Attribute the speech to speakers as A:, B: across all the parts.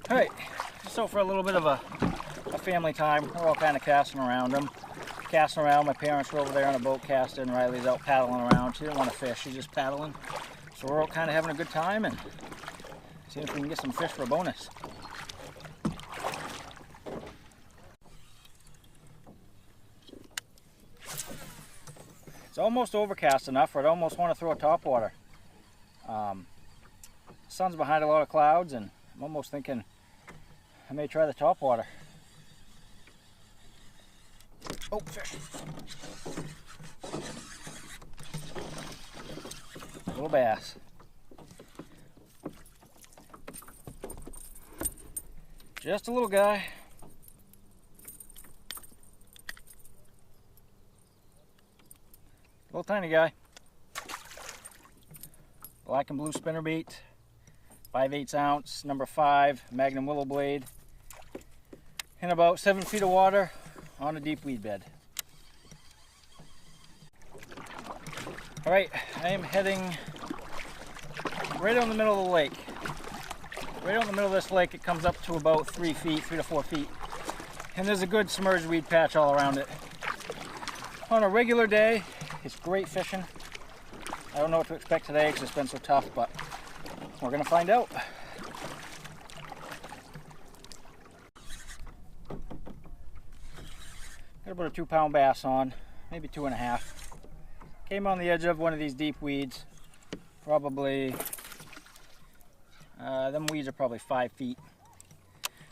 A: All right, so for a little bit of a family time, we're all kind of casting around them. Casting around, my parents were over there on a boat casting, Riley's out paddling around. She didn't want to fish, she's just paddling. So we're all kind of having a good time and seeing if we can get some fish for a bonus. It's almost overcast enough where I'd almost want to throw a topwater. Sun's behind a lot of clouds and I'm almost thinking I may try the topwater. Oh, fish. Little bass. Just a little guy. Little tiny guy. Black and blue spinnerbait. 5/8 ounce, number 5, Magnum willow blade. In about 7 feet of water on a deep weed bed. All right, I am heading right on the middle of the lake. Right on the middle of this lake, it comes up to about 3 to 4 feet. And there's a good submerged weed patch all around it. On a regular day, it's great fishing. I don't know what to expect today because it's been so tough, but we're gonna find out. Got about a 2-pound bass on, maybe 2.5. Came on the edge of one of these deep weeds. Probably, them weeds are probably 5 feet.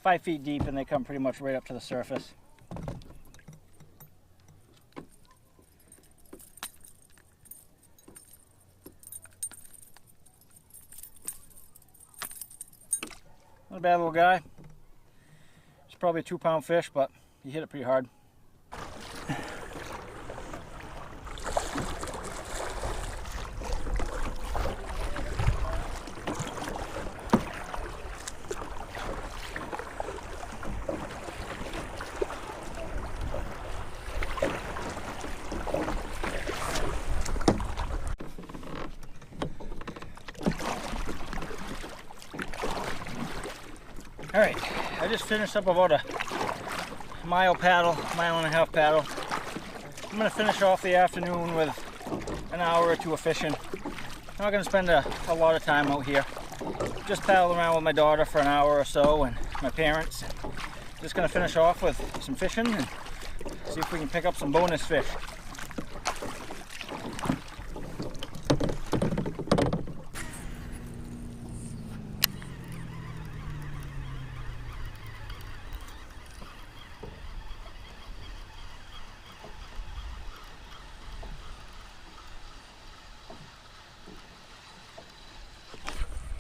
A: 5 feet deep and they come pretty much right up to the surface. Not a bad little guy. It's probably a 2-pound fish, but he hit it pretty hard. All right, I just finished up about a mile and a half paddle. I'm gonna finish off the afternoon with an hour or two of fishing. I'm not gonna spend a lot of time out here. Just paddle around with my daughter for an hour or so and my parents. Just gonna finish off with some fishing and see if we can pick up some bonus fish.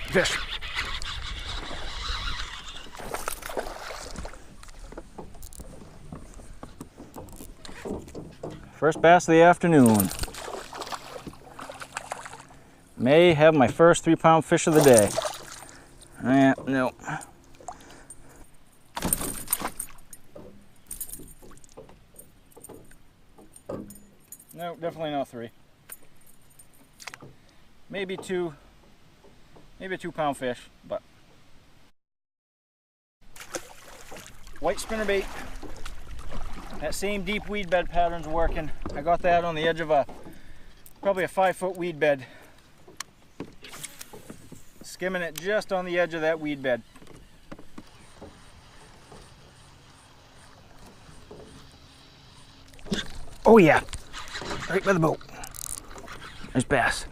A: Fish. First bass of the afternoon. May have my first 3-pound fish of the day. No. No, definitely not 3. Maybe 2. Maybe a 2-pound fish, but white spinnerbait. That same deep weed bed pattern's working. I got that on the edge of probably a 5-foot weed bed. Skimming it just on the edge of that weed bed. Oh yeah, right by the boat. Nice bass.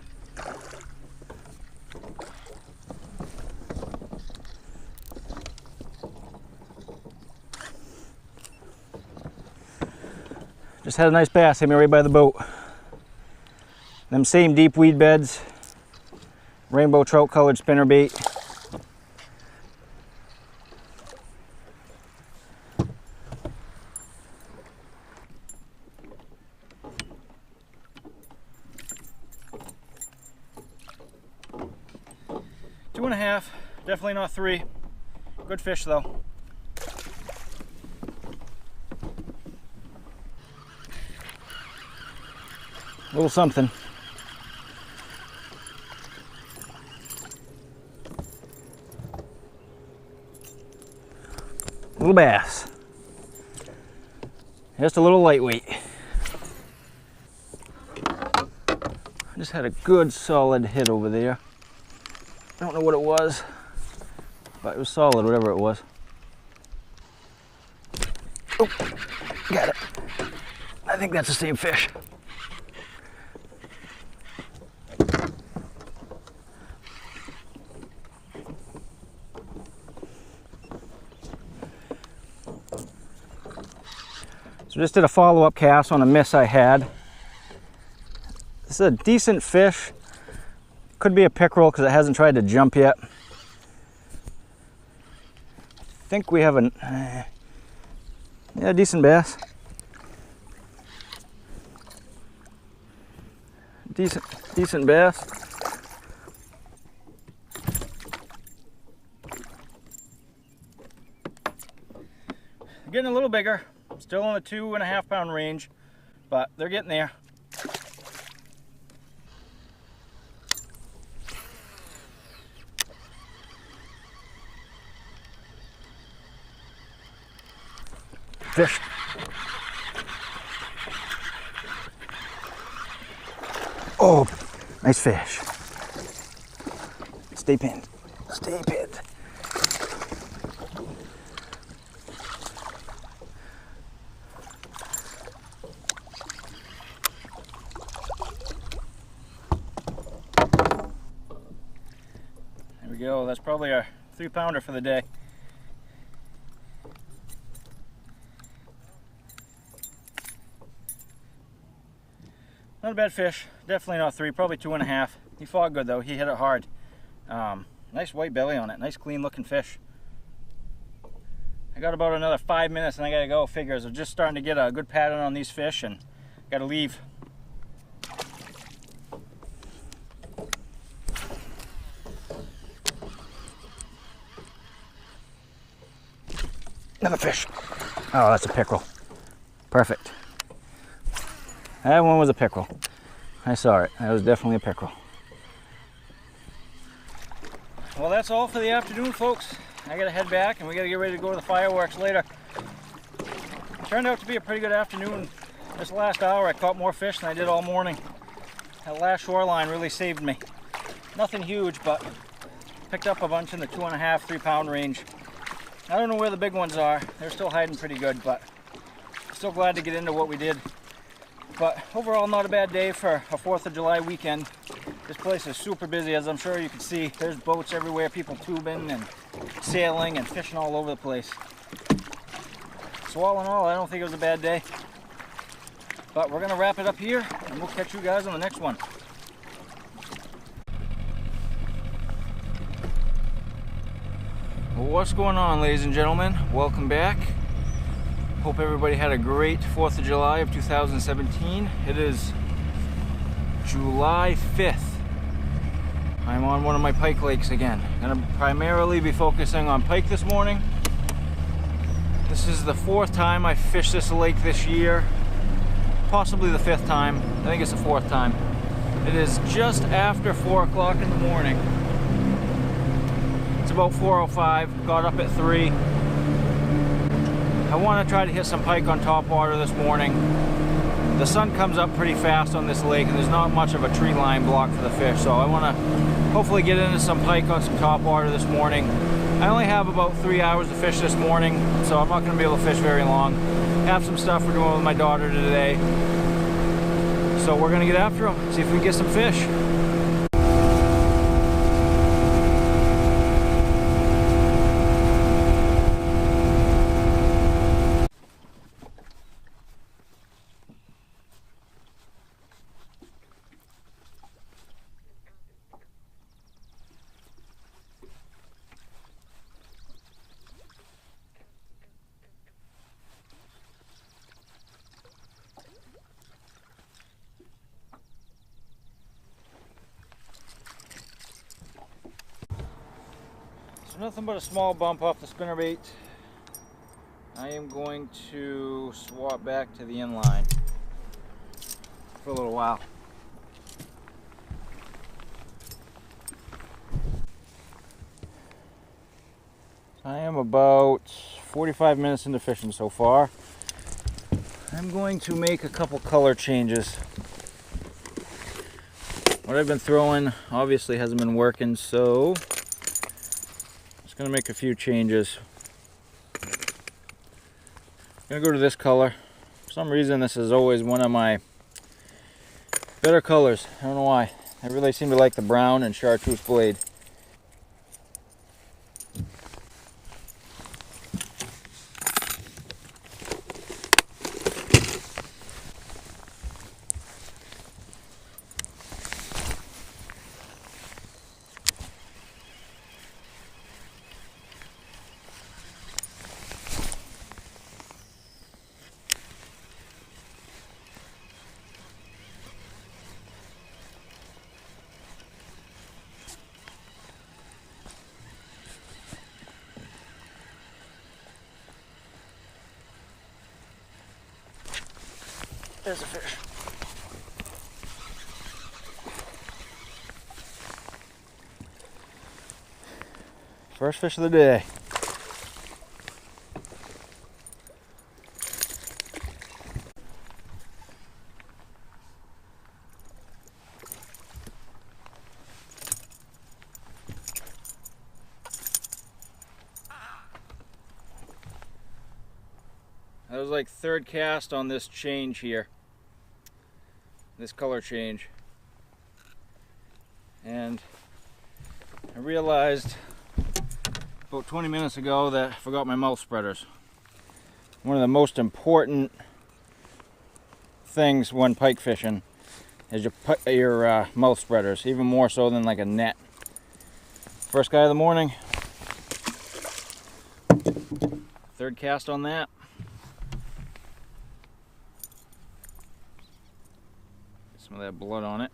A: Just had a nice bass, hit me right by the boat. Them same deep weed beds, rainbow trout colored spinnerbait. Two and a half, definitely not 3. Good fish though. A little something. Little bass. Just a little lightweight. I just had a good solid hit over there. I don't know what it was, but it was solid, whatever it was. Oh, got it. I think that's the same fish. So just did a follow-up cast on a miss I had. This is a decent fish. Could be a pickerel because it hasn't tried to jump yet. I think we have a decent bass. Decent bass. Getting a little bigger. Still in the 2.5 pound range, but they're getting there. Fish. Oh, nice fish. Stay pinned. Stay pinned. There we go. That's probably our 3-pounder for the day. Not a bad fish. Definitely not 3, probably 2.5. He fought good though. He hit it hard. Nice white belly on it. Nice clean looking fish. I got about another 5 minutes and I gotta go. Figures I'm just starting to get a good pattern on these fish and gotta leave. Another fish. Oh, that's a pickerel. Perfect. That one was a pickerel. I saw it. That was definitely a pickerel. Well, that's all for the afternoon, folks. I gotta head back and we gotta get ready to go to the fireworks later. It turned out to be a pretty good afternoon. This last hour I caught more fish than I did all morning. That last shoreline really saved me. Nothing huge, but picked up a bunch in the 2.5, 3 pound range. I don't know where the big ones are. They're still hiding pretty good, but still glad to get into what we did. But overall, not a bad day for a 4th of July weekend. This place is super busy, as I'm sure you can see. There's boats everywhere, people tubing and sailing and fishing all over the place. So all in all, I don't think it was a bad day. But we're gonna wrap it up here and we'll catch you guys on the next one. Well, what's going on, ladies and gentlemen? Welcome back. Hope everybody had a great 4th of July of 2017. It is July 5th. I'm on one of my pike lakes again. I'm going to primarily be focusing on pike this morning. This is the 4th time I've fished this lake this year. Possibly the 5th time. I think it's the 4th time. It is just after 4 o'clock in the morning. It's about 4:05. Got up at 3. I want to try to hit some pike on top water this morning. The sun comes up pretty fast on this lake and there's not much of a tree line block for the fish, so I want to hopefully get into some pike on some top water this morning. I only have about 3 hours to fish this morning, so I'm not going to be able to fish very long. Have some stuff we're doing with my daughter today, so we're going to get after them, see if we can get some fish. Nothing but a small bump off the spinnerbait. I am going to swap back to the inline for a little while. I am about 45 minutes into fishing so far. I'm going to make a couple color changes. What I've been throwing obviously hasn't been working, so just going to make a few changes. I'm going to go to this color. For some reason this is always one of my better colors. I don't know why. I really seem to like the brown and chartreuse blade. There's a fish. First fish of the day. That was like third cast on this change here. This color change, and I realized about 20 minutes ago that I forgot my mouth spreaders. One of the most important things when pike fishing is your mouth spreaders, even more so than like a net. First guy of the morning, third cast on that. Some of that blood on it.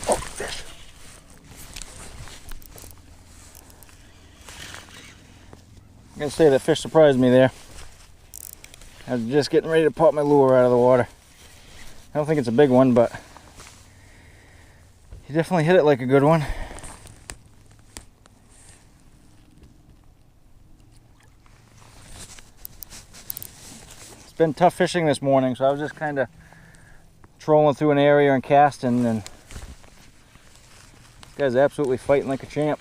A: Oh, fish. I'm gonna say that fish surprised me there. I was just getting ready to pop my lure out of the water. I don't think it's a big one, but he definitely hit it like a good one. It's been tough fishing this morning, so I was just kind of trolling through an area and casting, and this guy's absolutely fighting like a champ.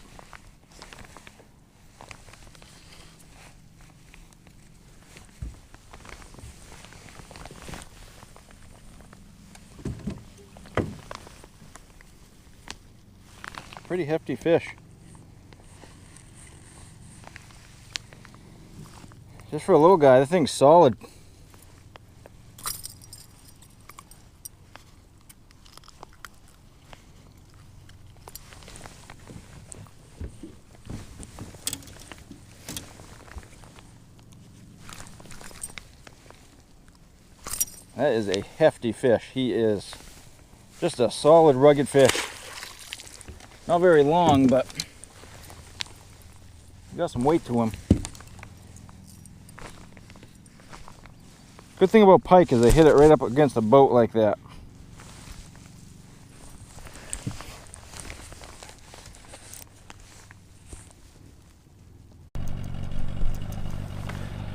A: Pretty hefty fish. Just for a little guy, the thing's solid. That is a hefty fish. He is just a solid, rugged fish. Not very long, but got some weight to him. Good thing about pike is they hit it right up against the boat like that.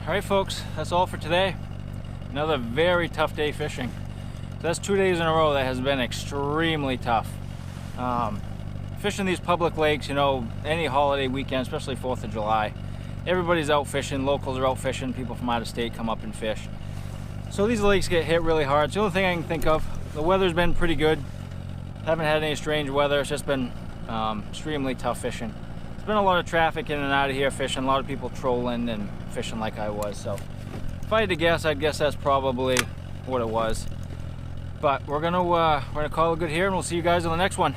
A: Alright folks, that's all for today. Another very tough day fishing. So that's 2 days in a row that has been extremely tough. Fishing these public lakes, you know, any holiday weekend, especially 4th of July, everybody's out fishing, locals are out fishing, people from out of state come up and fish. So these lakes get hit really hard. It's the only thing I can think of. The weather's been pretty good. Haven't had any strange weather. It's just been extremely tough fishing. There's been a lot of traffic in and out of here fishing, a lot of people trolling and fishing like I was. So if I had to guess, I'd guess that's probably what it was. But we're gonna call it good here, and we'll see you guys on the next one.